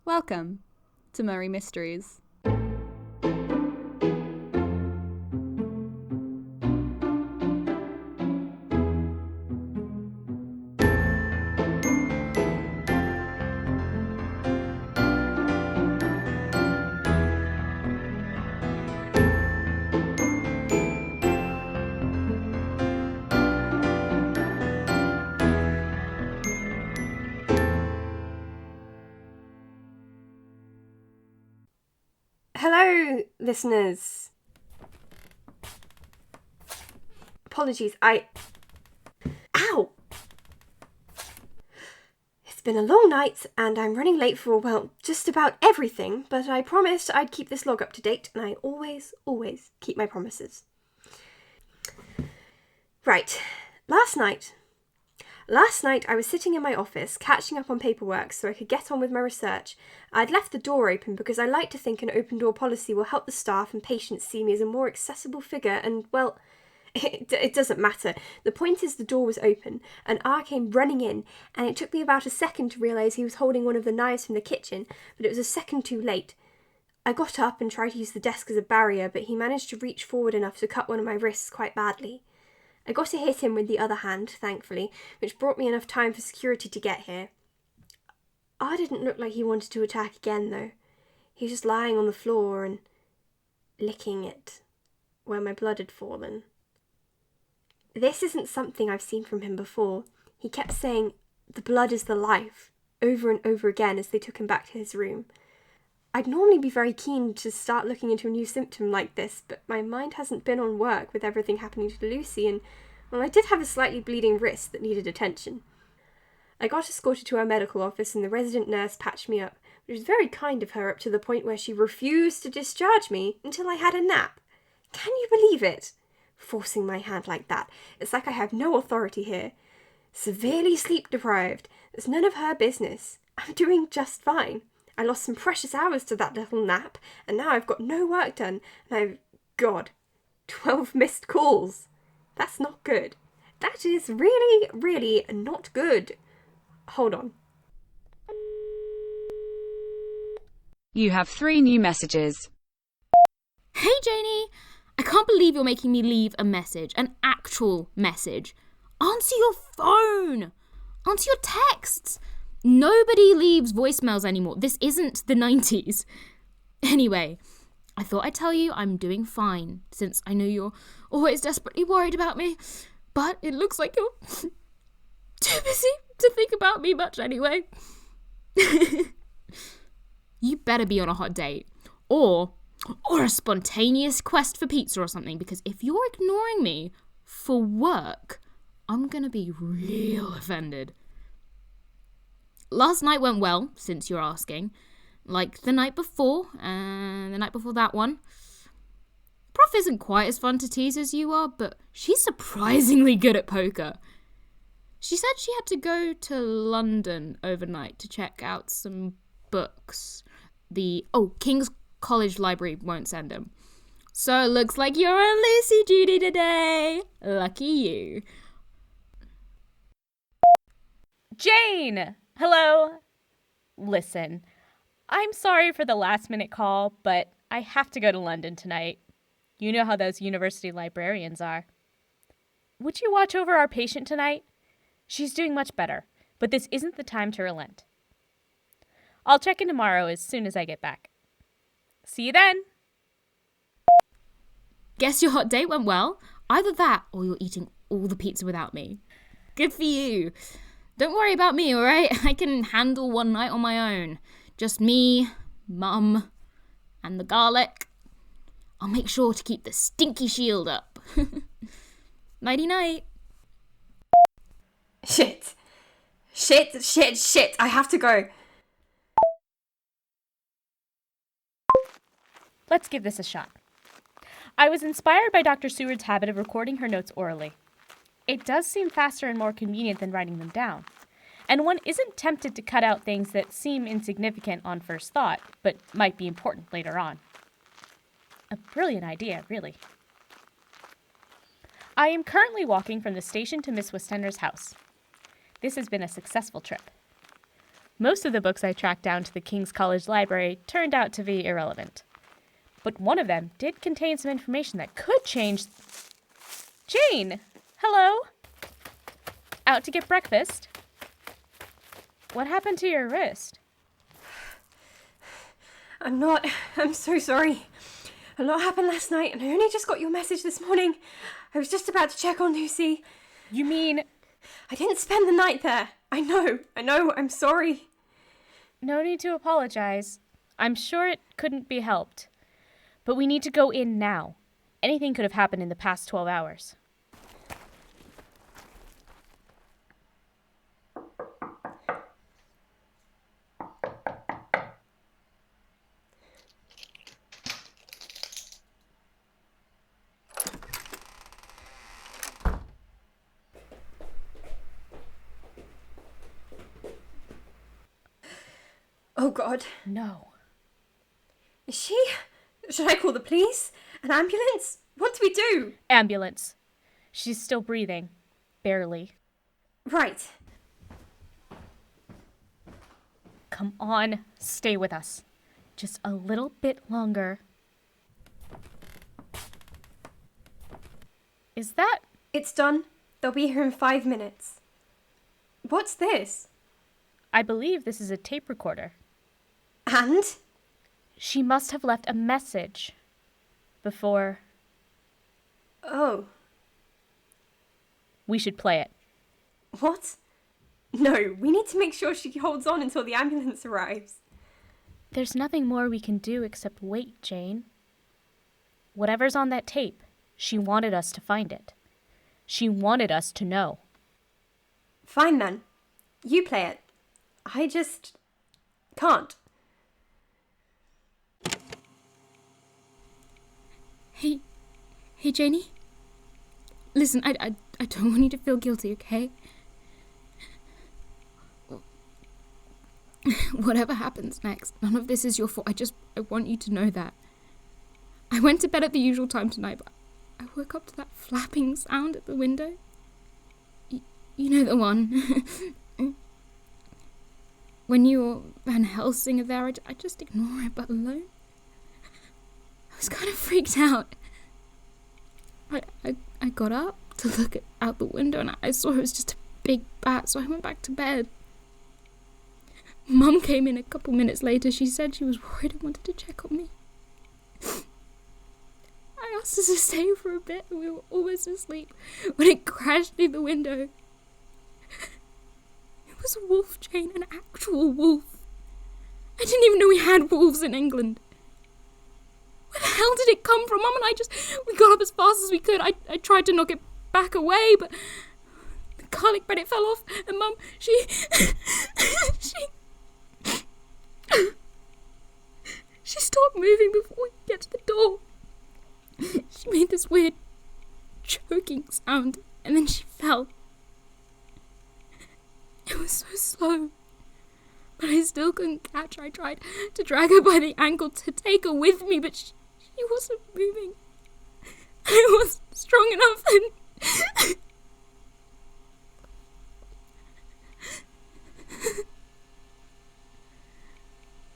Welcome to Murray Mysteries. Hello, listeners. Apologies, Ow! It's been a long night and I'm running late for, well, just about everything, but I promised I'd keep this log up to date and I always keep my promises. Right, last night I was sitting in my office catching up on paperwork so I could get on with my research. I'd left the door open because I like to think an open door policy will help the staff and patients see me as a more accessible figure and, well, it doesn't matter. The point is the door was open and R came running in and it took me about a second to realise he was holding one of the knives from the kitchen, but it was a second too late. I got up and tried to use the desk as a barrier, but he managed to reach forward enough to cut one of my wrists quite badly. I got to hit him with the other hand, thankfully, which brought me enough time for security to get here. R didn't look like he wanted to attack again, though. He was just lying on the floor and licking it where my blood had fallen. This isn't something I've seen from him before. He kept saying, "The blood is the life," over and over again as they took him back to his room. I'd normally be very keen to start looking into a new symptom like this, but my mind hasn't been on work with everything happening to Lucy, and, well, I did have a slightly bleeding wrist that needed attention. I got escorted to our medical office and the resident nurse patched me up, which was very kind of her up to the point where she refused to discharge me until I had a nap. Can you believe it? Forcing my hand like that. It's like I have no authority here. Severely sleep deprived. It's none of her business. I'm doing just fine. I lost some precious hours to that little nap, and now I've got no work done, and 12 missed calls. That's not good. That is really not good. Hold on. You have 3 new messages. Hey, Janie! I can't believe you're making me leave a message, an actual message. Answer your phone! Answer your texts! Nobody leaves voicemails anymore. This isn't the 90s. Anyway, I thought I'd tell you I'm doing fine, since I know you're always desperately worried about me. But it looks like you're too busy to think about me much anyway. You better be on a hot date. Or a spontaneous quest for pizza or something, because if you're ignoring me for work, I'm gonna be real offended. Last night went well, since you're asking. Like the night before, and the night before that one. Prof isn't quite as fun to tease as you are, but she's surprisingly good at poker. She said she had to go to London overnight to check out some books. King's College Library won't send them. So it looks like you're on Lucy duty today. Lucky you. Jane! Hello? Listen, I'm sorry for the last minute call, but I have to go to London tonight. You know how those university librarians are. Would you watch over our patient tonight? She's doing much better, but this isn't the time to relent. I'll check in tomorrow as soon as I get back. See you then! Guess your hot date went well. Either that or you're eating all the pizza without me. Good for you. Don't worry about me, alright? I can handle one night on my own. Just me, Mum, and the garlic. I'll make sure to keep the stinky shield up. Nighty-night. Shit. I have to go. Let's give this a shot. I was inspired by Dr. Seward's habit of recording her notes orally. It does seem faster and more convenient than writing them down. And one isn't tempted to cut out things that seem insignificant on first thought, but might be important later on. A brilliant idea, really. I am currently walking from the station to Miss Westender's house. This has been a successful trip. Most of the books I tracked down to the King's College Library turned out to be irrelevant. But one of them did contain some information that could change... Jane! Hello? Out to get breakfast? What happened to your wrist? I'm so sorry. A lot happened last night and I only just got your message this morning. I was just about to check on Lucy. You mean... I didn't spend the night there. I know, I'm sorry. No need to apologize. I'm sure it couldn't be helped. But we need to go in now. Anything could have happened in the past 12 hours. Oh God. No. Is she? Should I call the police? An ambulance? What do we do? Ambulance. She's still breathing. Barely. Right. Come on, stay with us. Just a little bit longer. Is that... It's done. They'll be here in 5 minutes. What's this? I believe this is a tape recorder. And? She must have left a message before... Oh. We should play it. What? No, we need to make sure she holds on until the ambulance arrives. There's nothing more we can do except wait, Jane. Whatever's on that tape, she wanted us to find it. She wanted us to know. Fine then. You play it. I just... can't. Hey, Janie. Listen, I don't want you to feel guilty, okay? Whatever happens next, none of this is your fault. I want you to know that. I went to bed at the usual time tonight, but I woke up to that flapping sound at the window. You know the one. When you or Van Helsing are there, I just ignore it, but alone, I was kind of freaked out. I got up to look out the window and I saw it was just a big bat, so I went back to bed. Mum came in a couple minutes later. She said she was worried and wanted to check on me. I asked her to stay for a bit and we were almost asleep when it crashed through the window. It was a wolf, Jane, an actual wolf. I didn't even know we had wolves in England. Where the hell did it come from? Mum and we got up as fast as we could. I tried to knock it back away, but the garlic bread, it fell off, and Mum, she stopped moving before we could get to the door. She made this weird choking sound, and then she fell. It was so slow, but I still couldn't catch her. I tried to drag her by the ankle to take her with me, but she wasn't moving. I wasn't strong enough, and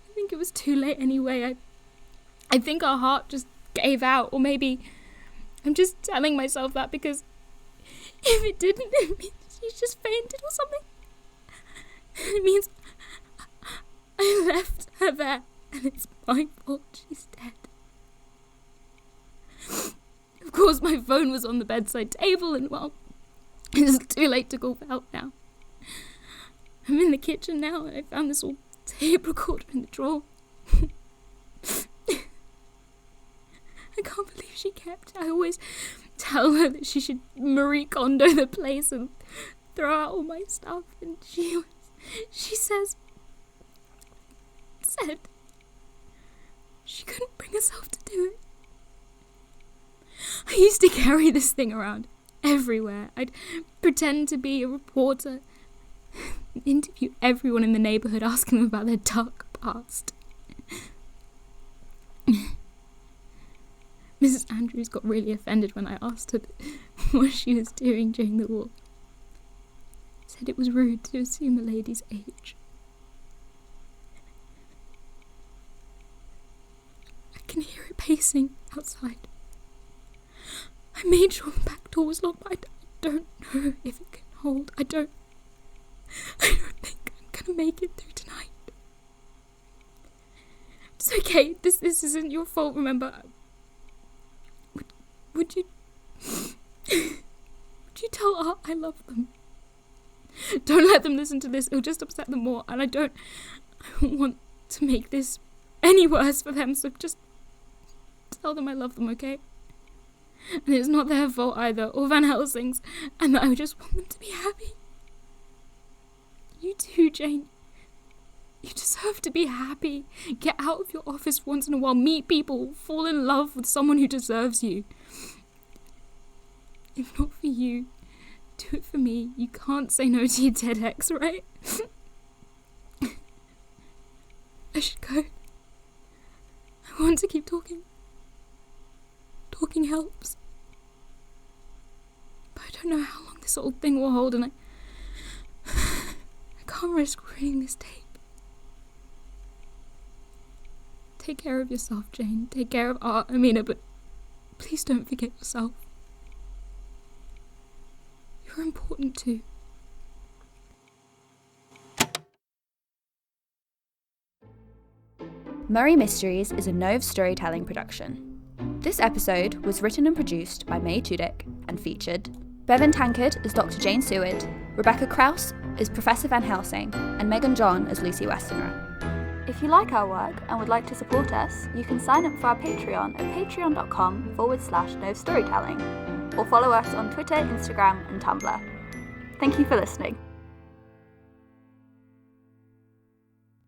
I think it was too late anyway. I think our heart just gave out, or maybe I'm just telling myself that because if it didn't, it means she just fainted or something. It means I left her there, and it's my fault she's dead. Of course, my phone was on the bedside table, and well, it's too late to call for help now. I'm in the kitchen now, and I found this old tape recorder in the drawer. I can't believe she kept it. I always tell her that she should Marie Kondo the place and throw out all my stuff, and she said she couldn't bring herself to do it. I used to carry this thing around everywhere. I'd pretend to be a reporter, interview everyone in the neighbourhood, asking them about their dark past. Mrs. Andrews got really offended when I asked her what she was doing during the war. Said it was rude to assume a lady's age. can hear it pacing outside. I made sure the back door was locked, but I don't know if it can hold. I don't think I'm gonna make it through tonight. It's okay. This isn't your fault, remember? Would you tell Art I love them? Don't let them listen to this. It'll just upset them more, and I don't want to make this any worse for them, so just tell them I love them, okay? And it's not their fault either, or Van Helsing's, and that I just want them to be happy. You too, Jane. You deserve to be happy. Get out of your office once in a while, meet people, fall in love with someone who deserves you. If not for you, do it for me. You can't say no to your dead ex, right? I should go. I want to keep talking. Talking helps. But I don't know how long this old thing will hold, and I can't risk ruining this tape. Take care of yourself, Jane. Take care of Art, Amina, but please don't forget yourself. You're important too. Murray Mysteries is a Nove storytelling production. This episode was written and produced by May Tudyk and featured Bevan Tankard as Dr. Jane Seward, Rebecca Krause as Professor Van Helsing, and Megan John as Lucy Westenra. If you like our work and would like to support us, you can sign up for our Patreon at patreon.com/Nove Storytelling, or follow us on Twitter, Instagram, and Tumblr. Thank you for listening.